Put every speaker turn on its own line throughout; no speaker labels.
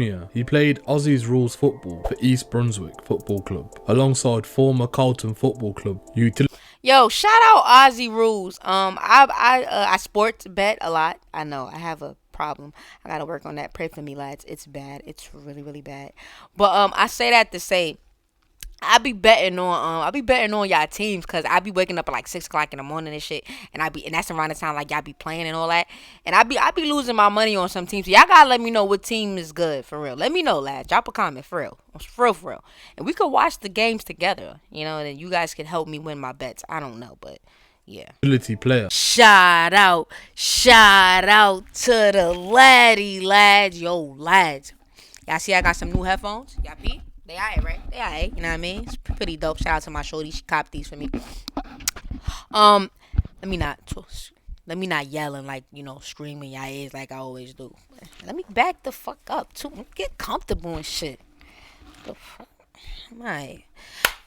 junior, he played Aussies rules football for East Brunswick Football Club, alongside former Carlton Football Club utility.
Yo, shout out Aussie Rules. I sports bet a lot. I know I have a problem. I gotta work on that. Pray for me, lads. It's bad. It's really, really bad. But I say that to say I be betting on y'all teams, cause I be waking up at like 6 o'clock in the morning and shit, and that's around the time like y'all be playing and all that, and I be losing my money on some teams. So y'all gotta let me know what team is good for real. Let me know, lad. Drop a comment for real, for real, and we could watch the games together. You know, and you guys could help me win my bets. I don't know, but yeah.
Utility player.
Shout out to the lads, yo lads. Y'all see I got some new headphones. Y'all peep? They alright, right? They alright, you know what I mean? It's pretty dope. Shout out to my shorty. She copped these for me. Let me not yell and like, you know, scream in y'all ears like I always do. Let me back the fuck up too. Get comfortable and shit. The fuck? Alright.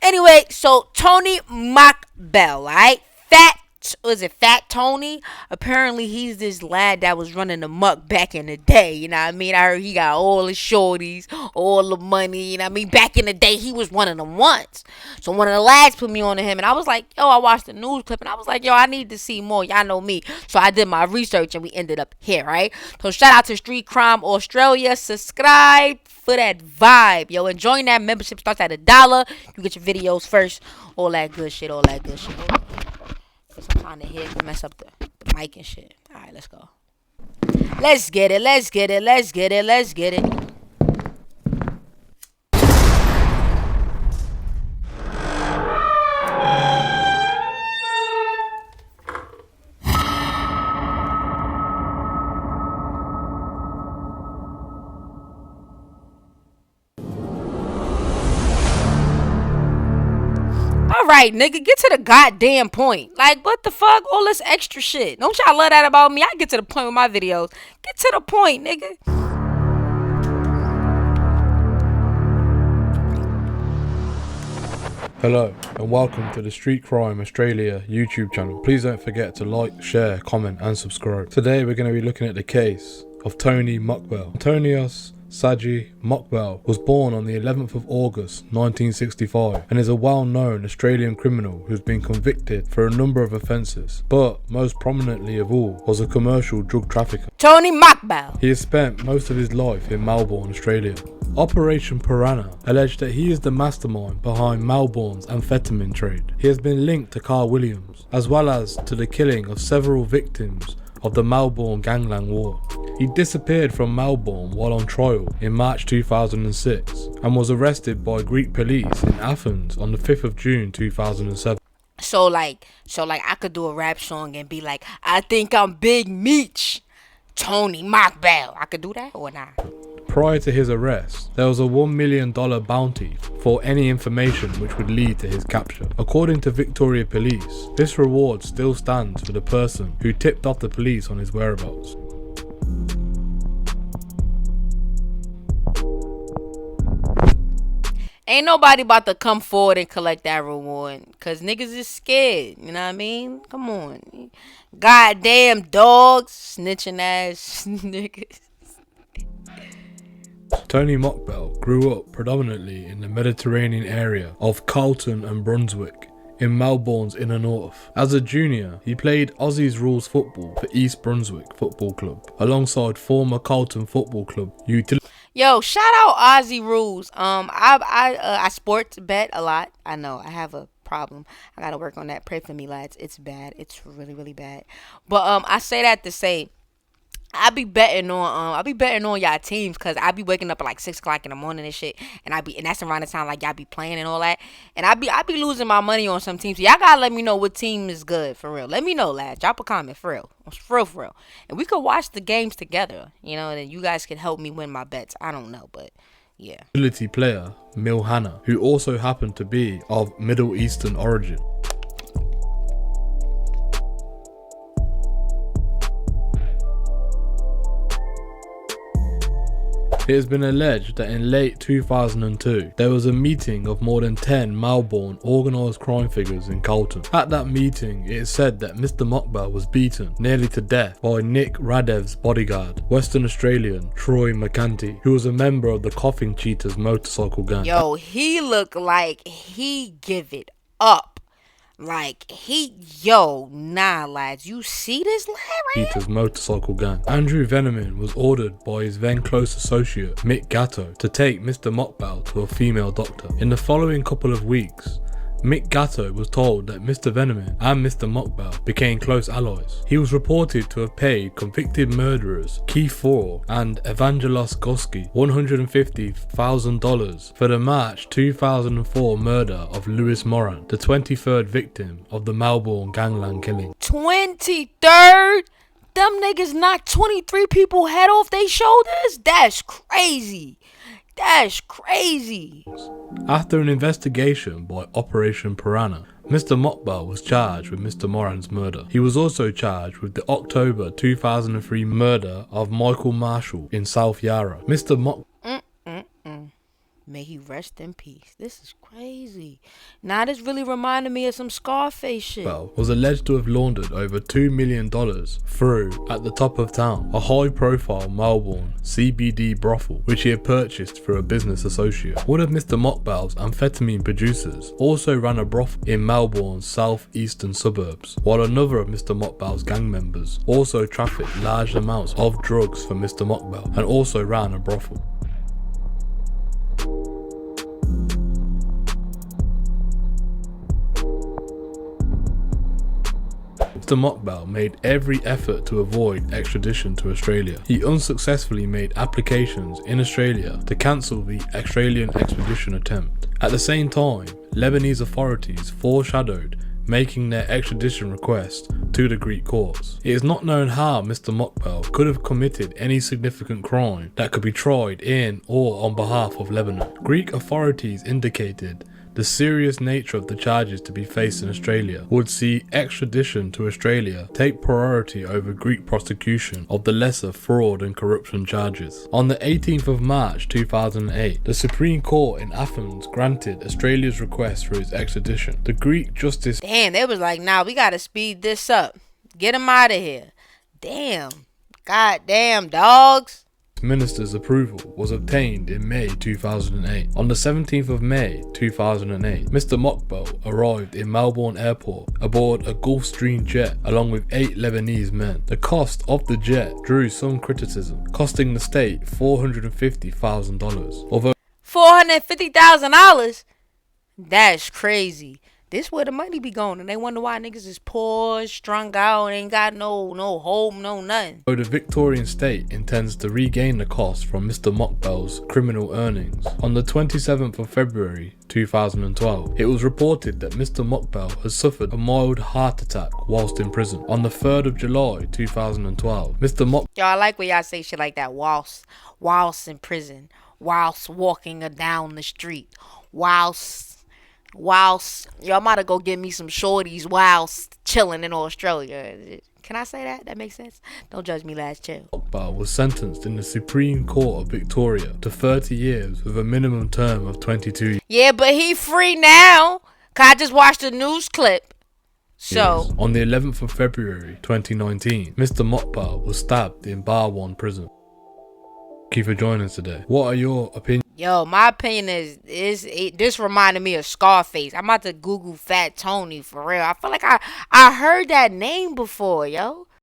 Anyway, so Tony Mokbel, right? Fat Tony? Apparently he's this lad that was running the muck back in the day, you know what I mean? I heard he got all the shorties, all the money, you know what I mean? Back in the day, he was one of them once. So one of the lads put me on to him, and I was like, yo, I watched the news clip, and I was like, yo, I need to see more. Y'all know me. So I did my research, and we ended up here, right? So shout out to Street Crime Australia. Subscribe for that vibe. Yo, and join that membership. Starts at $1. You get your videos first. All that good shit. Cause I'm trying to mess up the mic and shit. Alright, let's go. Let's get it. Alright, nigga, get to the goddamn point. Like, what the fuck? All this extra shit. Don't y'all love that about me? I get to the point with my videos. Get to the point, nigga.
Hello and welcome to the Street Crime Australia YouTube channel. Please don't forget to like, share, comment and subscribe. Today we're going to be looking at the case of Tony Mokbel. Antonios Saji Mokbel was born on the 11th of August 1965 and is a well-known Australian criminal who's been convicted for a number of offences, but most prominently of all was a commercial drug trafficker.
Tony Mokbel.
He has spent most of his life in Melbourne, Australia. Operation Piranha alleged that he is the mastermind behind Melbourne's amphetamine trade. He has been linked to Carl Williams, as well as to the killing of several victims of the Melbourne Gangland War. He disappeared from Melbourne while on trial in March 2006 and was arrested by Greek police in Athens on the 5th of June 2007.
So like I could do a rap song and be like, I think I'm Big Meech, Tony Mokbel. I could do that or not?
Prior to his arrest, there was a $1 million bounty for any information which would lead to his capture. According to Victoria Police, this reward still stands for the person who tipped off the police on his whereabouts.
Ain't nobody about to come forward and collect that reward, cause niggas is scared, you know what I mean? Come on. Goddamn dogs, snitching ass niggas.
Tony Mokbel grew up predominantly in the Mediterranean area of Carlton and Brunswick in Melbourne's inner north. As a junior, he played Aussies rules football for East Brunswick Football Club, alongside former Carlton Football Club utility.
Yo, shout out Aussie Rules. I sports bet a lot. I know I have a problem. I gotta work on that. Pray for me, lads. It's bad. It's really, really bad. But I say that to say I be betting on y'all teams, cause I be waking up at like 6 o'clock in the morning and shit, and that's around the time like y'all be playing and all that, and I be losing my money on some teams. So y'all gotta let me know what team is good for real. Let me know, lad. Drop a comment for real, and we could watch the games together. You know, and you guys could help me win my bets. I don't know, but yeah.
Utility player Milhana, who also happened to be of Middle Eastern origin. It has been alleged that in late 2002, there was a meeting of more than 10 Melbourne organised crime figures in Carlton. At that meeting, it is said that Mr. Mokbel was beaten nearly to death by Nick Radev's bodyguard, Western Australian Troy McCanty, who was a member of the Coughing Cheetahs motorcycle gang.
Yo, he looked like he give it up. Like, nah, lads, you see this lad right
Cheetahs motorcycle gang. Andrew Veneman was ordered by his then close associate, Mick Gatto, to take Mr. Mokbel to a female doctor. In the following couple of weeks, Mick Gatto was told that Mr. Veneman and Mr. Mokbel became close allies. He was reported to have paid convicted murderers Keith Ford and Evangelos Goski $150,000 for the March 2004 murder of Lewis Moran, the 23rd victim of the Melbourne gangland killing.
23rd? Them niggas knocked 23 people head off their shoulders? That's crazy. That's crazy.
After an investigation by Operation Piranha, Mr. Mokbel was charged with Mr. Moran's murder. He was also charged with the October 2003 murder of Michael Marshall in South Yarra. Mr. Mokbel
May he rest in peace. This is crazy. Now this really reminded me of some Scarface shit.
Was alleged to have laundered over $2 million through At the Top of Town, a high-profile Melbourne CBD brothel which he had purchased through a business associate. One of Mr. Mokbel's amphetamine producers also ran a brothel in Melbourne's south-eastern suburbs, while another of Mr. Mokbel's gang members also trafficked large amounts of drugs for Mr. Mokbel and also ran a brothel. Mr. Mokbel made every effort to avoid extradition to Australia. He unsuccessfully made applications in Australia to cancel the Australian extradition attempt. At the same time, Lebanese authorities foreshadowed making their extradition request to the Greek courts. It is not known how Mr. Mokbel could have committed any significant crime that could be tried in or on behalf of Lebanon. Greek authorities indicated the serious nature of the charges to be faced in Australia would see extradition to Australia take priority over Greek prosecution of the lesser fraud and corruption charges. On the 18th of March 2008, the Supreme Court in Athens granted Australia's request for his extradition. The Greek justice
they was like, nah, we gotta speed this up. Get him out of here. Damn. Goddamn, dogs.
Minister's approval was obtained in May 2008. On the 17th of May 2008, Mr. Mokbel arrived in Melbourne Airport aboard a Gulfstream jet along with 8 Lebanese men. The cost of the jet drew some criticism, costing the state $450,000. Although
$450,000? That's crazy. This where the money be going, and they wonder why niggas is poor, strung out, ain't got no home, no nothing.
So the Victorian state intends to regain the cost from Mr. Mokbel's criminal earnings. On the 27th of February 2012, it was reported that Mr. Mokbel has suffered a mild heart attack whilst in prison. On the 3rd of July 2012, Mr. Mokbel...
Yo, I like when y'all say shit like that, whilst in prison, whilst walking down the street, whilst yo, I'm about to go get me some shorties whilst chilling in Australia. Can I say that? That makes sense? Don't judge me, lads, chill.
Mokbel was sentenced in the Supreme Court of Victoria to 30 years with a minimum term of 22 years.
Yeah, but he free now. Cause I just watched a news clip. So
on the 11th of February 2019, Mr. Mokbel was stabbed in Barwon prison. Thank you for joining us today. What are your opinions?
Yo, my opinion is this reminded me of Scarface. I'm about to Google Fat Tony for real. I feel like I heard that name before, yo.